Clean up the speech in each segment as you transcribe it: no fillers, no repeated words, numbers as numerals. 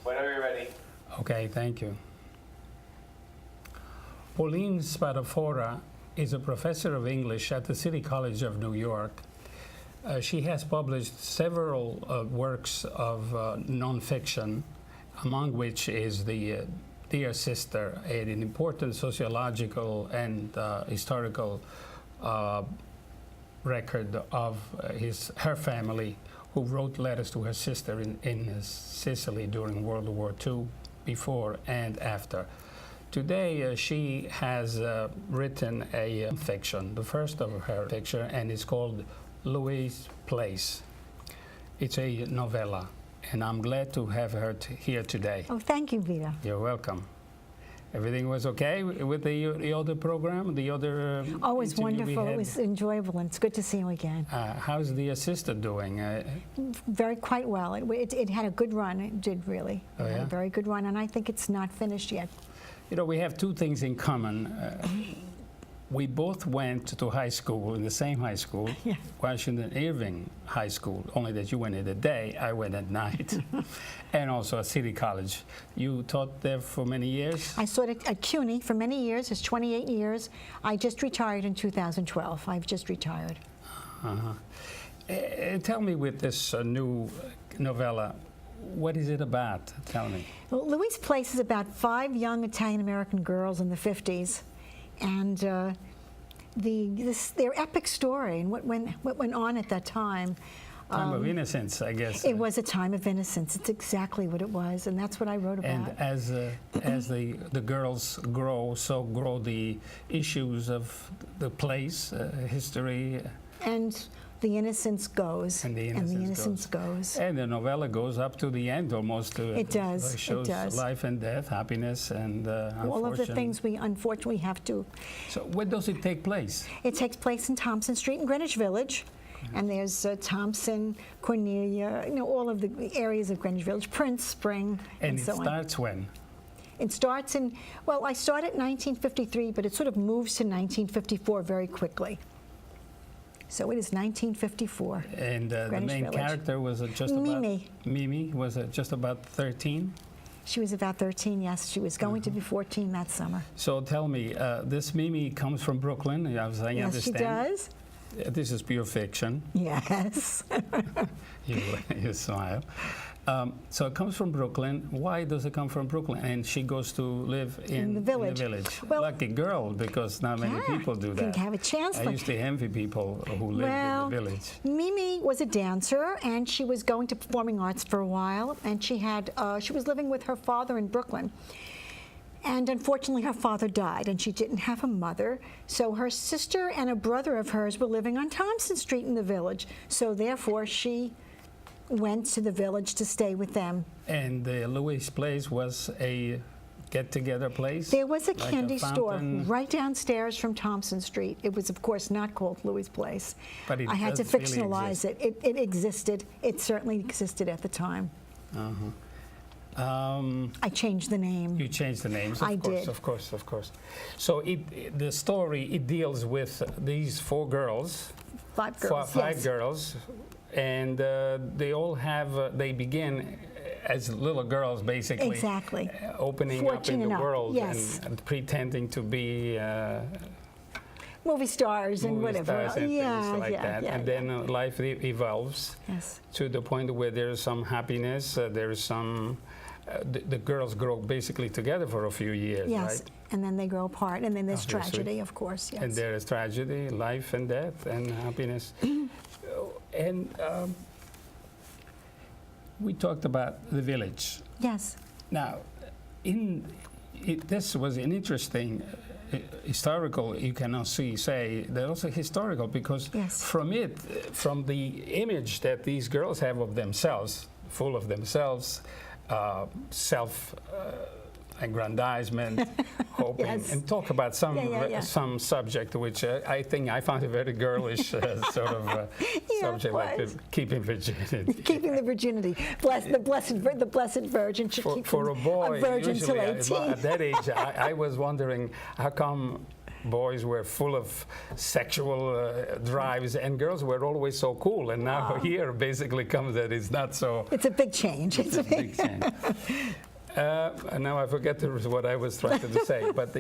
Whenever you're ready. Okay, thank you. Pauline Spadafora is a professor of English at the City College of New York. She has published several works of nonfiction, among which is the Dear Sister, an important sociological and historical record of her family, who wrote letters to her sister in Sicily during World War II, before and after. Today, she has written a fiction, the first of her fiction, and it's called Louise Place. It's a novella, and I'm glad to have her here today. Oh, thank you, Vito. You're welcome. Everything was okay with the other program, the other Oh, it was interview we wonderful. had? It was enjoyable, and it's good to see you again. How's the assistant doing? Quite well. It had a good run. It did really. Oh, It had yeah? a very good run, and I think it's not finished yet. You know, we have two things in common. We both went to high school, in the same high school, Yeah. Washington Irving High School, only that you went in the day, I went at night, and also at City College. You taught there for many years? I taught at CUNY for many years. It's 28 years. I just retired in 2012. I've just retired. Tell me, with this new novella, what is it about? Tell me. Well, Louise Place is about 5 young Italian-American girls in the 50s, and their epic story and what went on at that time. Time of innocence, I guess. It was a time of innocence. It's exactly what it was, and that's what I wrote about. And as the girls grow, so grow the issues of the place, history. And the innocence goes. And the innocence goes. And the novella goes up to the end almost. It does. It shows It does. life and death, happiness and All of the things we unfortunately have to. So where does it take place? It takes place in Thompson Street in Greenwich Village. And there's Thompson, Cornelia, all of the areas of Greenwich Village, Prince, Spring, and it so on. starts when? It starts in, well, I started in 1953, but it sort of moves to 1954 very quickly. So it is 1954. And the Greenwich main Village. character was just Mimi. about... Mimi was just about 13? She was about 13, yes. She was going to be 14 that summer. So tell me, this Mimi comes from Brooklyn, as I Yes, understand. she does. This is pure fiction. Yes. You smile. So it comes from Brooklyn. Why does it come from Brooklyn? And she goes to live in the village. Well, lucky girl, because not many people do that. Didn't have a chance. I used to envy people who lived in the village. Mimi was a dancer, and she was going to performing arts for a while, and she was living with her father in Brooklyn. And unfortunately, her father died, and she didn't have a mother. So her sister and a brother of hers were living on Thompson Street in the village. So therefore, she went to the village to stay with them. And the Louise Place was a get-together place? There was a like candy store fountain? right downstairs from Thompson Street. It was, of course, not called Louise Place. But it I had to does really fictionalize exist. it. It existed. It certainly existed at the time. I changed the name. You changed the names, I of course, did. of course, of course. So the story, it deals with these 4 girls, 5 girls. five yes. girls, and they all have, they begin as little girls, basically. Exactly. Opening up in Fortunate the enough, world yes. and pretending to be Movie stars and movie whatever. stars and things like that. Yeah, and then life evolves yes. to the point where there's some happiness, there's some, the girls grow basically together for a few years, Yes, right? and then they grow apart, and then there's Obviously. tragedy, of course. Yes. And there is tragedy, life and death, and happiness. And we talked about the village. Yes. Now, this was an interesting historical, you cannot say, they're also historical, because Yes. from the image that these girls have of themselves, full of themselves, self-aggrandizement, hoping, Yes. and talk about some Yeah. some subject which I think I found a very girlish sort of subject, like was. keeping virginity. Keeping the virginity. The Blessed Virgin should keep For a boy, a virgin till usually 18. at that age, I was wondering how come boys were full of sexual drives, and girls were always so cool. And now here basically comes that it's not so. It's a big change. It's a big change. And now I forget what I was trying to say, but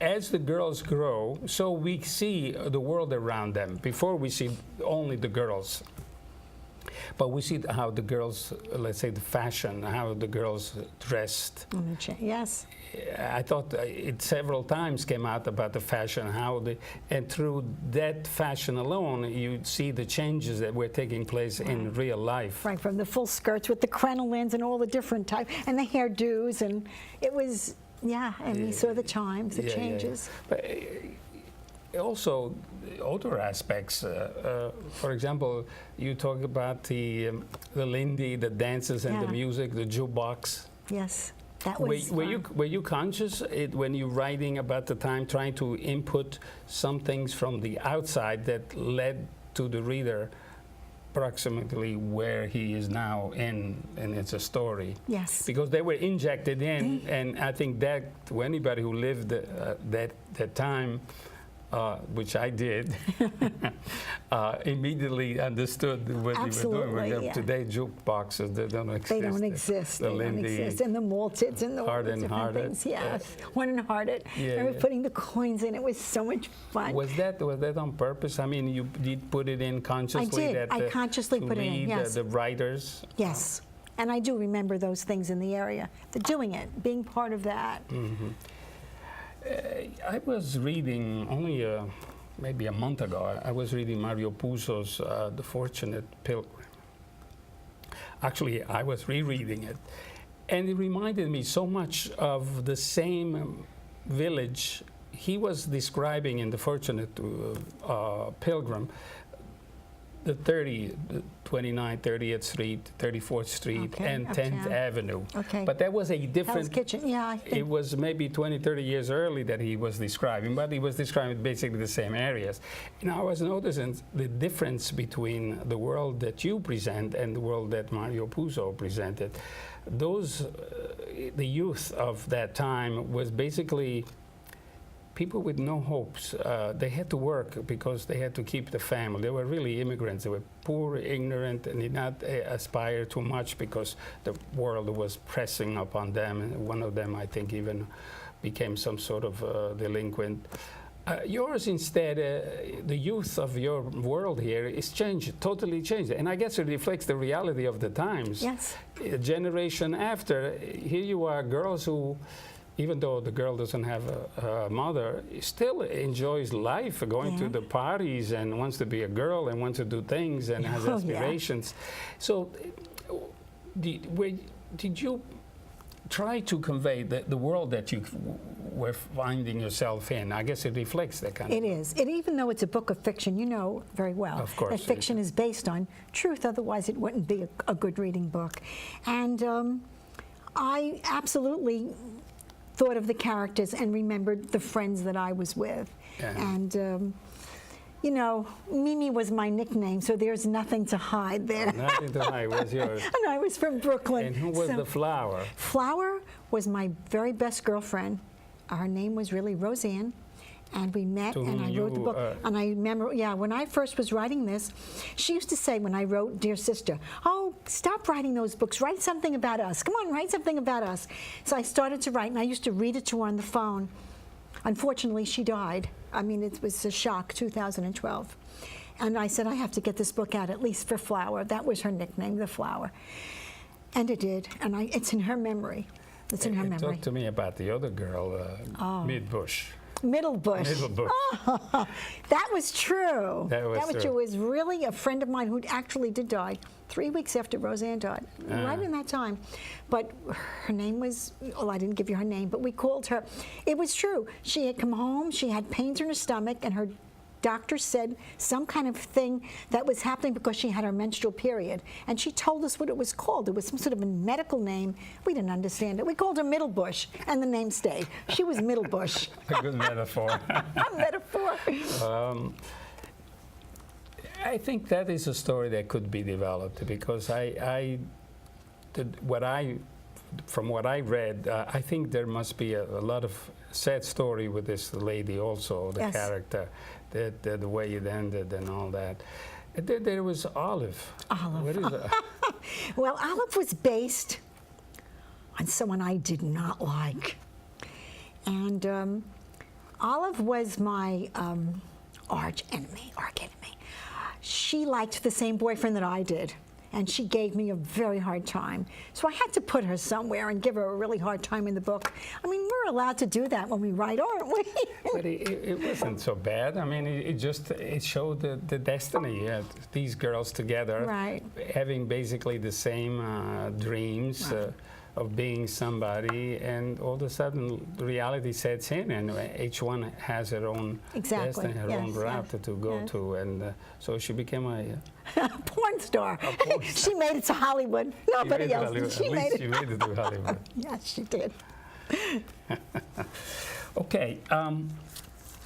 as the girls grow, so we see the world around them. Before we see only the girls. But we see how the girls, let's say the fashion, how the girls dressed. Yes. I thought it several times came out about the fashion, and through that fashion alone, you see the changes that were taking place in real life. Right, from the full skirts with the crinolines and all the different types, and the hairdos, and it was, and we saw the times, the changes. But also, other aspects. For example, you talk about the Lindy, the dances and the music, the jukebox. Yes, that was. Were you conscious when you're writing about the time, trying to input some things from the outside that led to the reader approximately where he is now and it's a story? Yes. Because they were injected in, and I think that to anybody who lived that time, which I did, immediately understood what you were doing. We have today jukeboxes that don't exist. They don't exist. The they Lindy, don't exist. And the malteds and the Hard and different Hearted. things. Yes, One and Hearted. And we're putting the coins in. It was so much fun. Was that on purpose? I mean, you did put it in consciously? I did. I consciously put it in, yes. The writers? Yes. And I do remember those things in the area. Doing it, being part of that. Mm-hmm. I was reading only maybe a month ago. I was reading Mario Puzo's The Fortunate Pilgrim. Actually, I was rereading it, and it reminded me so much of the same village he was describing in The Fortunate Pilgrim. The 29th, 30th Street, 34th Street, and 10th Avenue. Okay. But that was a different... Hell's Kitchen, I think. It was maybe 20, 30 years early that he was describing, but he was describing basically the same areas. And I was noticing the difference between the world that you present and the world that Mario Puzo presented. Those, the youth of that time was basically people with no hopes. They had to work because they had to keep the family. They were really immigrants. They were poor, ignorant, and did not aspire too much because the world was pressing upon them. And one of them, I think, even became some sort of delinquent. Yours, instead, the youth of your world here is changed, totally changed. And I guess it reflects the reality of the times. Yes. A generation after, here you are, girls who, even though the girl doesn't have a mother, still enjoys life, going to the parties and wants to be a girl and wants to do things and has aspirations. So did you try to convey the world that you were finding yourself in? I guess it reflects that kind of... It is. Even though it's a book of fiction, you know very well of course, that fiction is based on truth, otherwise it wouldn't be a good reading book. And I absolutely thought of the characters and remembered the friends that I was with. And you know, Mimi was my nickname, so there's nothing to hide there. Nothing to hide was yours. And I was from Brooklyn. And who was the Flower? Flower was my very best girlfriend. Her name was really Roseanne. And we met, and I wrote the book. And I remember, when I first was writing this, she used to say when I wrote Dear Sister, oh, stop writing those books. Write something about us. Come on, write something about us. So I started to write, and I used to read it to her on the phone. Unfortunately, she died. I mean, it was a shock, 2012. And I said, I have to get this book out, at least for Flower. That was her nickname, the Flower. And it did, and it's in her memory. It's in her memory. Talk to me about the other girl, Midbush. Middlebush. Middlebush. Oh, that was true. That was true. It was really a friend of mine who actually did die 3 weeks after Roseanne died, right in that time. But her name was, well, I didn't give you her name, but we called her. It was true. She had come home, she had pains in her stomach, and her doctor said some kind of thing that was happening because she had her menstrual period. And she told us what it was called. It was some sort of a medical name. We didn't understand it. We called her Middlebush, and the name stayed. She was Middlebush. A good metaphor. A metaphor. I think that is a story that could be developed because what I from what I read, I think there must be a lot of sad story with this lady also, the Yes. character, the way it ended and all that. And then there was Olive. Olive. What is it? Well, Olive was based on someone I did not like. And Olive was my arch enemy. She liked the same boyfriend that I did, and she gave me a very hard time. So I had to put her somewhere and give her a really hard time in the book. I mean, we're allowed to do that when we write, aren't we? But it wasn't so bad. I mean, it showed the destiny. These girls together, Right. having basically the same dreams. Right. Of being somebody, and all of a sudden reality sets in, and each one has her own Exactly. destiny, her Yes, own route yes, to go yes. to, and so she became a Porn star. porn She made it to Hollywood. Nobody else did. She made she made it to Hollywood. Yes, she did. Okay,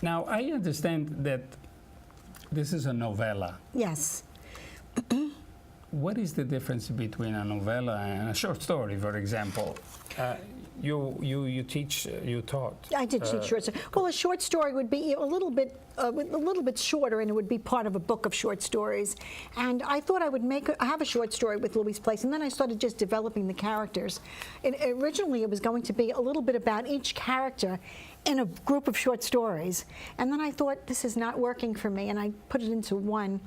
now I understand that this is a novella. Yes. What is the difference between a novella and a short story, for example? You teach, you taught. I did teach short stories. Well, a short story would be a little bit shorter, and it would be part of a book of short stories. And I thought I would have a short story with Louise Place, and then I started just developing the characters. Originally, it was going to be a little bit about each character in a group of short stories, and then I thought this is not working for me, and I put it into one,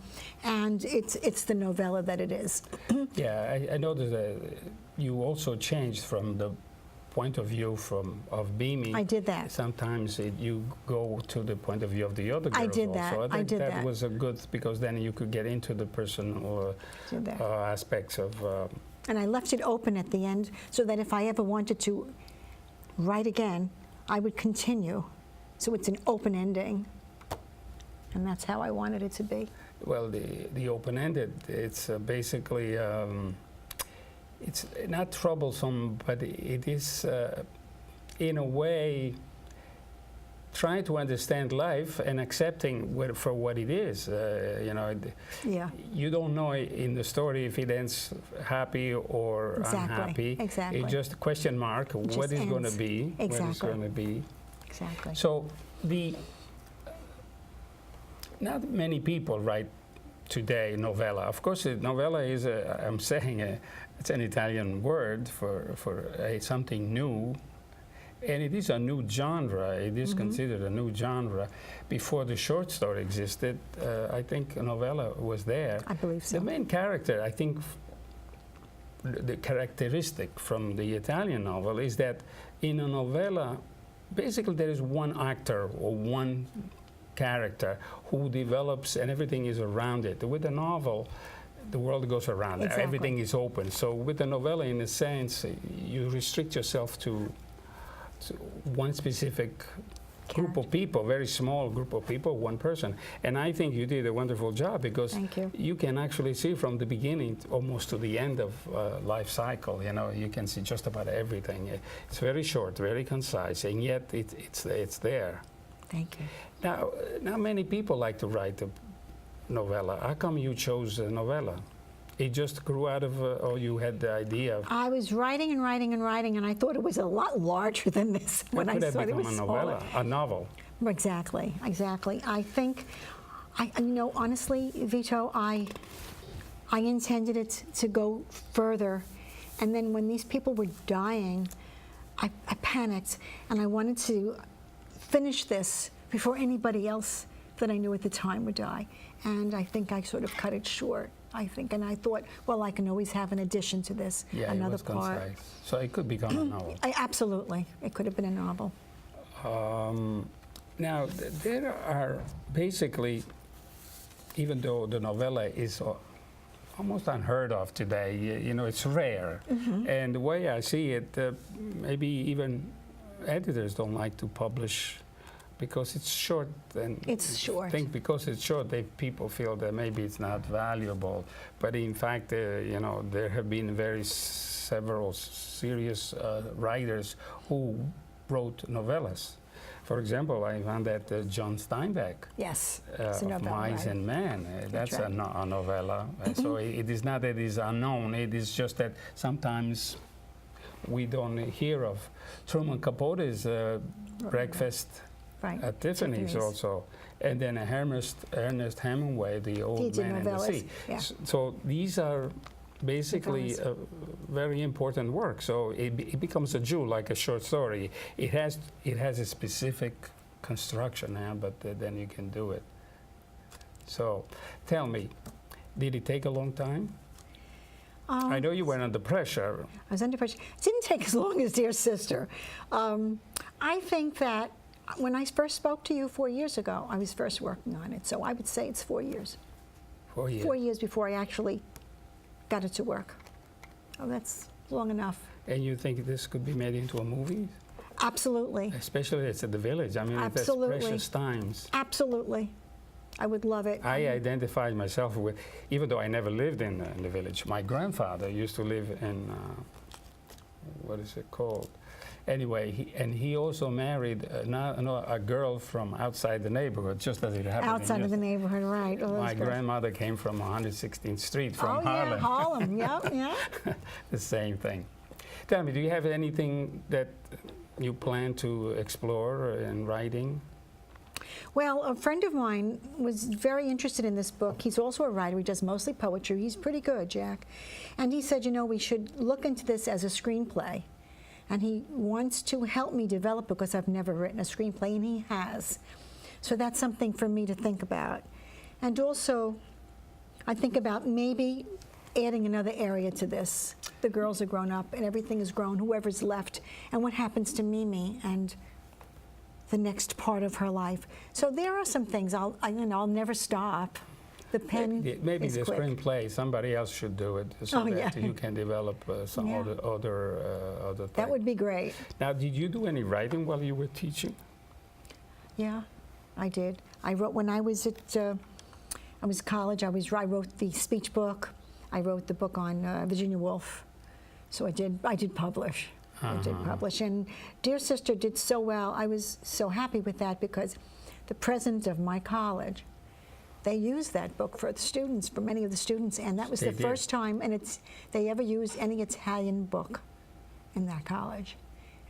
and it's the novella that it is. Yeah, I noticed that you also changed from the point of view of Beamy. I did that. Sometimes you go to the point of view of the other girls I did that. also. I think did that that. was a good, because then you could get into the personal Did that. aspects of. And I left it open at the end so that if I ever wanted to write again, I would continue. So it's an open ending. And that's how I wanted it to be. Well, the open-ended, it's basically, it's not troublesome, but it is, in a way, trying to understand life and accepting for what it is. You know, Yeah. you don't know in the story if it ends happy or Exactly, unhappy. exactly. It's just a question mark. What just is going to ends. be? What is Exactly. going to be? Exactly. So not many people write today novella. Of course, novella is I'm saying it's an Italian word for something new, and it is a new genre. It is considered a new genre. Before the short story existed, I think a novella was there. I believe so. The main character, I think, the characteristic from the Italian novel is that in a novella, basically there is one actor or one character who develops, and everything is around it. With a novel, the world goes around. Exactly. Everything is open. So with a novella, in a sense, you restrict yourself to one specific group of people, very small group of people, one person. And I think you did a wonderful job, because Thank you. you can actually see from the beginning almost to the end of life cycle. You know, you can see just about everything. It's very short, very concise, and yet it's there. Thank you. Now many people like to write a novella. How come you chose a novella? It just grew out of, or you had the idea of. I was writing and writing and writing, and I thought it was a lot larger than this when I could have saw it. It become was a smaller. novella, a novel. Exactly, exactly. I think, you know, honestly, Vito, I intended it to go further, and then when these people were dying, I panicked, and I wanted to finish this before anybody else that I knew at the time would die. And I think I sort of cut it short. And I thought, well, I can always have an addition to this, Yeah, another it was part. concise. So it could become a novel. Absolutely, it could have been a novel. Now, there are basically, even though the novella is almost unheard of today, you know, it's rare. And the way I see it, maybe even editors don't like to publish because it's short. And It's short. I think because it's short, people feel that maybe it's not valuable. But in fact, you know, there have been several serious writers who wrote novellas. For example, I found that John Steinbeck, Yes, it's a of novella, Mice right? and Men, that's right. a novella. So it is not that it is unknown, it is just that sometimes we don't hear of. Truman Capote's breakfast Right. at Tiffany's also. And then Ernest Hemingway, The Old Man and the novellas, Sea. yeah. So these are basically Novellas. very important work. So it becomes a jewel, like a short story. It has a specific construction now, but then you can do it. So tell me, did it take a long time? I know you were under pressure. I was under pressure. It didn't take as long as Dear Sister. I think that when I first spoke to you 4 years ago, I was first working on it. So I would say it's 4 years. 4 years. 4 years before I actually got it to work. Oh, that's long enough. And you think this could be made into a movie? Absolutely. Especially it's at the Village. I mean, that's Absolutely. precious times. Absolutely. I would love it. I identified myself with, even though I never lived in the Village, my grandfather used to live in, what is it called? Anyway, he also married a girl from outside the neighborhood, just as it happened. Outside of the neighborhood, right. Oh, My that's good. grandmother came from 116th Street, from Harlem. Yeah, Harlem, yeah. The same thing. Tell me, do you have anything that you plan to explore in writing? Well, a friend of mine was very interested in this book. He's also a writer. He does mostly poetry. He's pretty good, Jack. And he said, you know, we should look into this as a screenplay. And he wants to help me develop it because I've never written a screenplay, and he has. So that's something for me to think about. And also, I think about maybe adding another area to this. The girls are grown up, and everything is grown, whoever's left, and what happens to Mimi and the next part of her life. So there are some things I'll never stop. The pen Maybe is the quick. screenplay, somebody else should do it so that yeah. you can develop some Yeah. other That things. would be great. Now, did you do any writing while you were teaching? Yeah, I did. I wrote when I was at college. I wrote the speech book. I wrote the book on Virginia Woolf. So I did publish. I did publish. And Dear Sister did so well. I was so happy with that because the president of my college, they used that book for the students, for many of the students, and that was They the did. first time they ever used any Italian book in that college.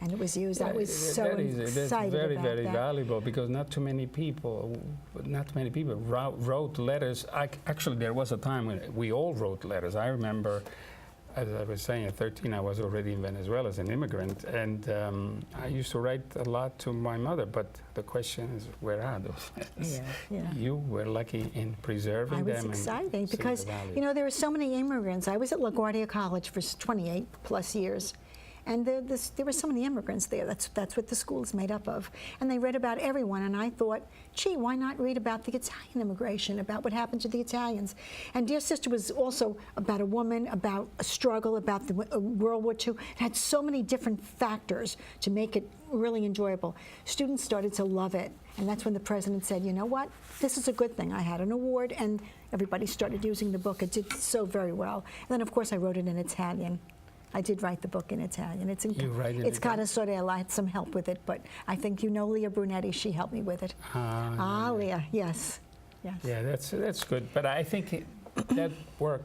And it was used. I was so That's excited very, about very that. valuable because not too many people wrote letters. Actually, there was a time when we all wrote letters. I remember, as I was saying, at 13, I was already in Venezuela as an immigrant, and I used to write a lot to my mother. But the question is, where are those letters? Yeah. You were lucky in preserving I them. was and excited seeing because, the value. you know, there were so many immigrants. I was at LaGuardia College for 28 plus years. And there were so many immigrants there. That's what the school is made up of. And they read about everyone. And I thought, gee, why not read about the Italian immigration, about what happened to the Italians? And Dear Sister was also about a woman, about a struggle, about the World War II. It had so many different factors to make it really enjoyable. Students started to love it. And that's when the president said, you know what, this is a good thing. I had an award, and everybody started using the book. It did so very well. And then, of course, I wrote it in Italian. I did write the book in Italian. It's You write in it's Italian? Cara Sorella. I had some help with it, but I think you know Leah Brunetti. She helped me with it. Leah, yes. Yeah, that's good. But I think that work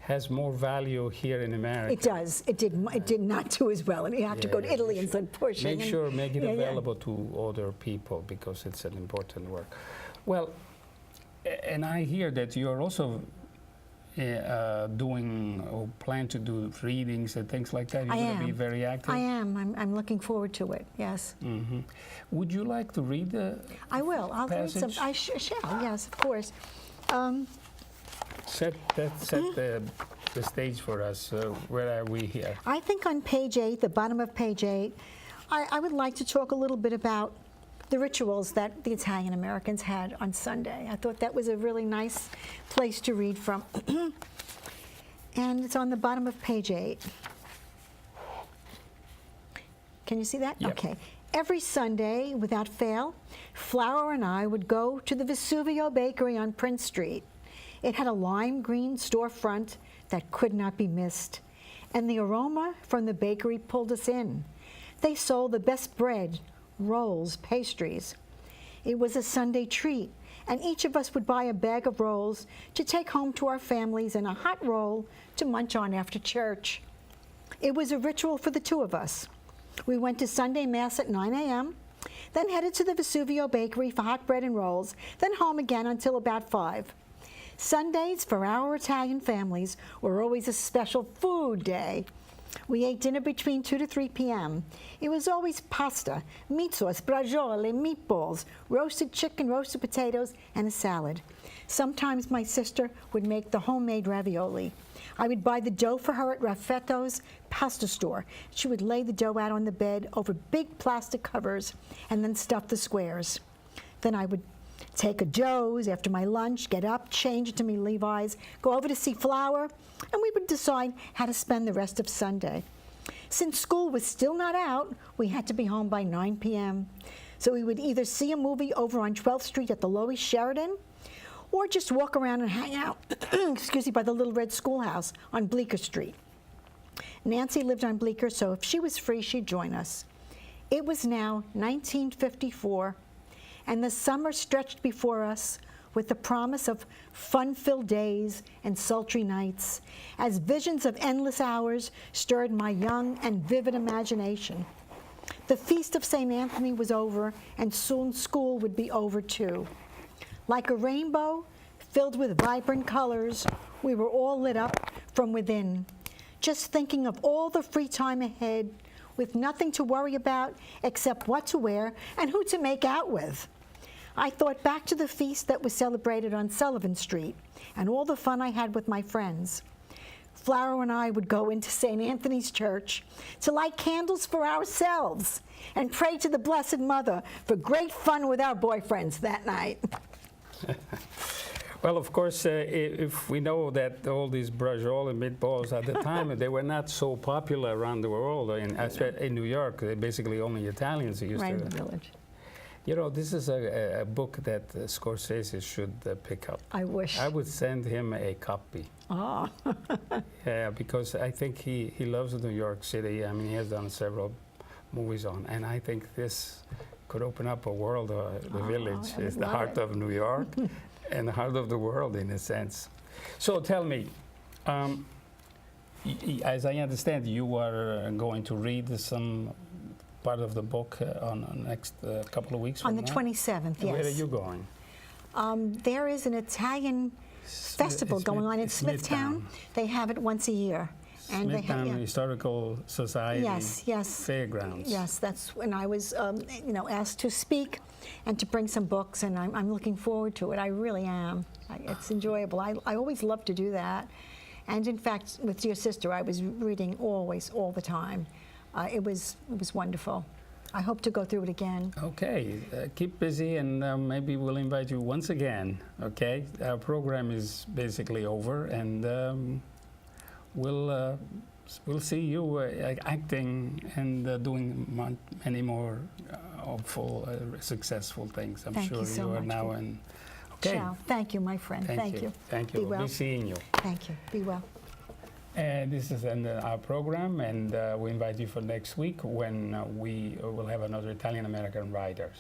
has more value here in America. It does. It did not do as well, and you have to go to Yeah, Italy you and start pushing. Make it Yeah. available to other people because it's an important work. Well, and I hear that you're also doing or plan to do readings and things like that. You're I going to am. be very active. I am. I'm looking forward to it. Yes. Hmm. Would you like to read the I will. I'll read some. passage? I shall. Yes, of course. Set the stage for us. Where are we here? I think on page 8, the bottom of page 8, I would like to talk a little bit about the rituals that the Italian Americans had on Sunday. I thought that was a really nice place to read from. And it's on the bottom of page 8. Can you see that? Yep. Okay. Every Sunday, without fail, Flower and I would go to the Vesuvio Bakery on Prince Street. It had a lime green storefront that could not be missed, and the aroma from the bakery pulled us in. They sold the best bread, rolls, pastries. It was a Sunday treat, and each of us would buy a bag of rolls to take home to our families and a hot roll to munch on after church. It was a ritual for the two of us. We went to Sunday Mass at 9 a.m., then headed to the Vesuvio Bakery for hot bread and rolls, then home again until about 5. Sundays for our Italian families were always a special food day. We ate dinner between 2 to 3 p.m. It was always pasta, meat sauce, braciole, meatballs, roasted chicken, roasted potatoes, and a salad. Sometimes my sister would make the homemade ravioli. I would buy the dough for her at Raffetto's pasta store. She would lay the dough out on the bed over big plastic covers and then stuff the squares. Then I would take a doze after my lunch, get up, change into my Levi's, go over to see Flower, and we would decide how to spend the rest of Sunday. Since school was still not out, we had to be home by 9 p.m. So we would either see a movie over on 12th Street at the Loewy Sheridan, or just walk around and hang out, excuse me, by the Little Red Schoolhouse on Bleecker Street. Nancy lived on Bleecker, so if she was free, she'd join us. It was now 1954, and the summer stretched before us with the promise of fun-filled days and sultry nights, as visions of endless hours stirred my young and vivid imagination. The Feast of St. Anthony was over, and soon school would be over too. Like a rainbow filled with vibrant colors, we were all lit up from within, just thinking of all the free time ahead, with nothing to worry about except what to wear and who to make out with. I thought back to the feast that was celebrated on Sullivan Street and all the fun I had with my friends. Flower and I would go into St. Anthony's Church to light candles for ourselves and pray to the Blessed Mother for great fun with our boyfriends that night. Well, of course, if we know that all these braciole and meatballs at the time, they were not so popular around the world. In New York, basically only Italians used Right to. in the village. You know, this is a book that Scorsese should pick up. I wish. I would send him a copy. Oh. Yeah, because I think he loves New York City. I mean, he has done several movies on, and I think this could open up a world. The village I is would the love heart it. of New York and the heart of the world, in a sense. So tell me, as I understand, you are going to read some part of the book on the next couple of weeks On from the now? 27th, yes. Where are you going? There is an Italian festival going on in Smithtown. They have it once a year. And they have, Smithtown Historical Society yes. Fairgrounds. Yes, that's when I was, asked to speak and to bring some books, and I'm looking forward to it. I really am. It's enjoyable. I always love to do that. And in fact, with your sister, I was reading always, all the time. It was wonderful. I hope to go through it again. Okay, keep busy, and maybe we'll invite you once again. Okay, our program is basically over, and we'll see you acting and doing many more hopeful, successful things. I'm Thank sure you so are much now. for- And okay, Ciao. Thank you, my friend. Thank you. Thank you. Be We'll well. be seeing you. Thank you. Be well. This is our program, and we invite you for next week when we will have another Italian-American writers.